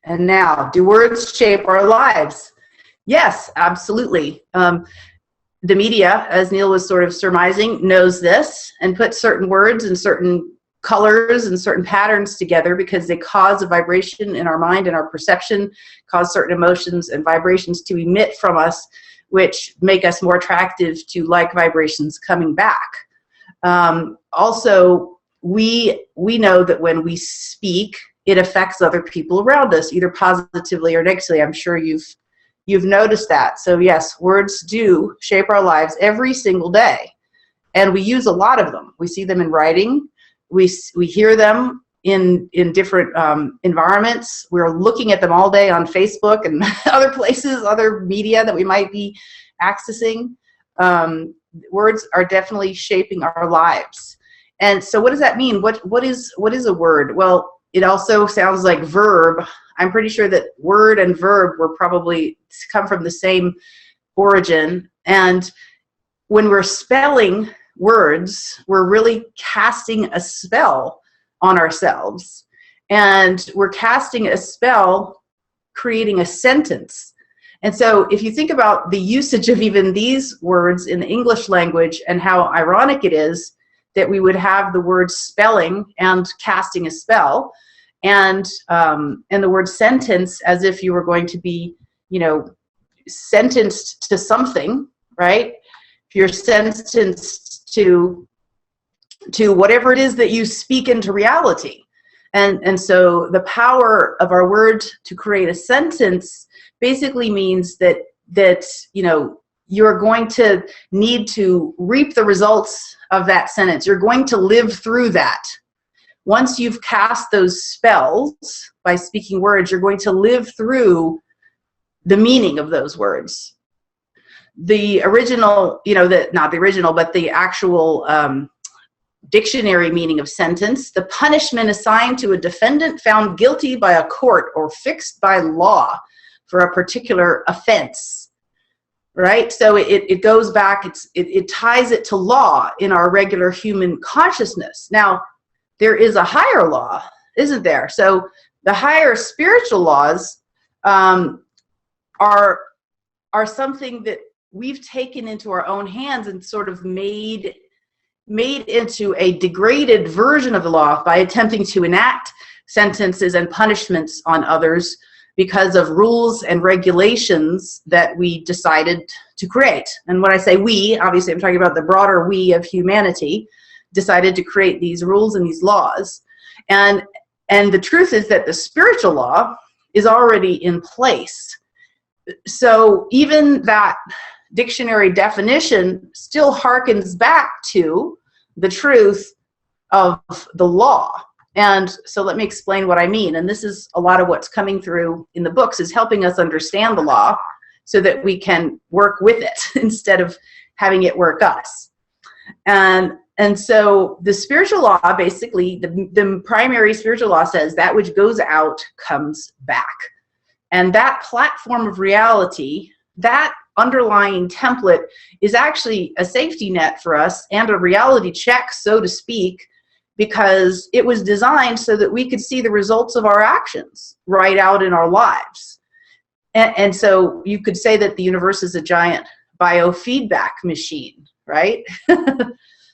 And now, do words shape our lives? Yes, absolutely. The media, as Neil was sort of surmising, knows this and puts certain words and certain colors and certain patterns together because they cause a vibration in our mind and our perception, cause certain emotions and vibrations to emit from us, which make us more attractive to like vibrations coming back. Also, we know that when we speak, it affects other people around us, either positively or negatively. I'm sure you've noticed that. So yes, words do shape our lives every single day, and we use a lot of them. We see them in writing. We hear them in different environments. We're looking at them all day on Facebook and other places, other media that we might be accessing. Words are definitely shaping our lives. And so what does that mean? What is a word? Well, it also sounds like verb. I'm pretty sure that word and verb were probably come from the same origin. And when we're spelling words, we're really casting a spell on ourselves. And we're casting a spell, creating a sentence. And so if you think about the usage of even these words in the English language and how ironic it is that we would have the word spelling and casting a spell, and the word sentence as if you were going to be, sentenced to something, right? If you're sentenced to whatever it is that you speak into reality. And so the power of our word to create a sentence basically means that you're going to need to reap the results of that sentence. You're going to live through that. Once you've cast those spells by speaking words, you're going to live through the meaning of those words. The original, not the original, but the actual dictionary meaning of sentence, the punishment assigned to a defendant found guilty by a court or fixed by law for a particular offense, right? So it goes back, it ties it to law in our regular human consciousness. Now, there is a higher law, isn't there? So the higher spiritual laws are something that we've taken into our own hands and sort of made into a degraded version of the law by attempting to enact sentences and punishments on others because of rules and regulations that we decided to create. And when I say we, obviously I'm talking about the broader we of humanity, decided to create these rules and these laws. And the truth is that the spiritual law is already in place. So even that dictionary definition still harkens back to the truth of the law. And so let me explain what I mean. And this is a lot of what's coming through in the books, is helping us understand the law so that we can work with it instead of having it work us. And so the spiritual law, basically, the primary spiritual law says that which goes out comes back. And that platform of reality, that underlying template, is actually a safety net for us and a reality check, so to speak, because it was designed so that we could see the results of our actions right out in our lives. And so you could say that the universe is a giant biofeedback machine, right?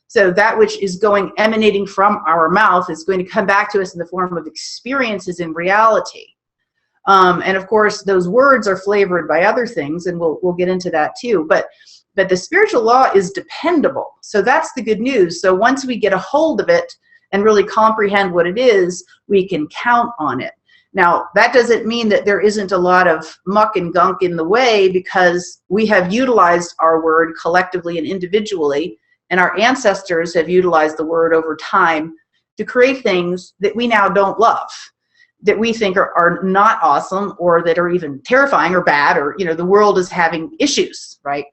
So that which is emanating from our mouth is going to come back to us in the form of experiences in reality. And of course, those words are flavored by other things, and we'll get into that too. But the spiritual law is dependable. So that's the good news. So once we get a hold of it and really comprehend what it is, we can count on it. Now, that doesn't mean that there isn't a lot of muck and gunk in the way, because we have utilized our word collectively and individually, and our ancestors have utilized the word over time to create things that we now don't love, that we think are not awesome, or that are even terrifying or bad, or, the world is having issues, right?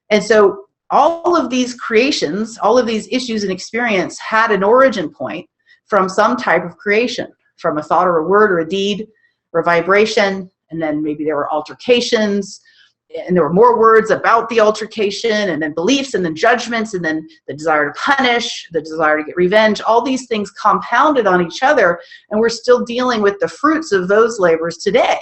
And so all of these creations, all of these issues and experience had an origin point from some type of creation, from a thought or a word or a deed or a vibration, and then maybe there were altercations, and there were more words about the altercation, and then beliefs, and then judgments, and then the desire to punish, the desire to get revenge. All these things compounded on each other, and we're still dealing with the fruits of those labors today.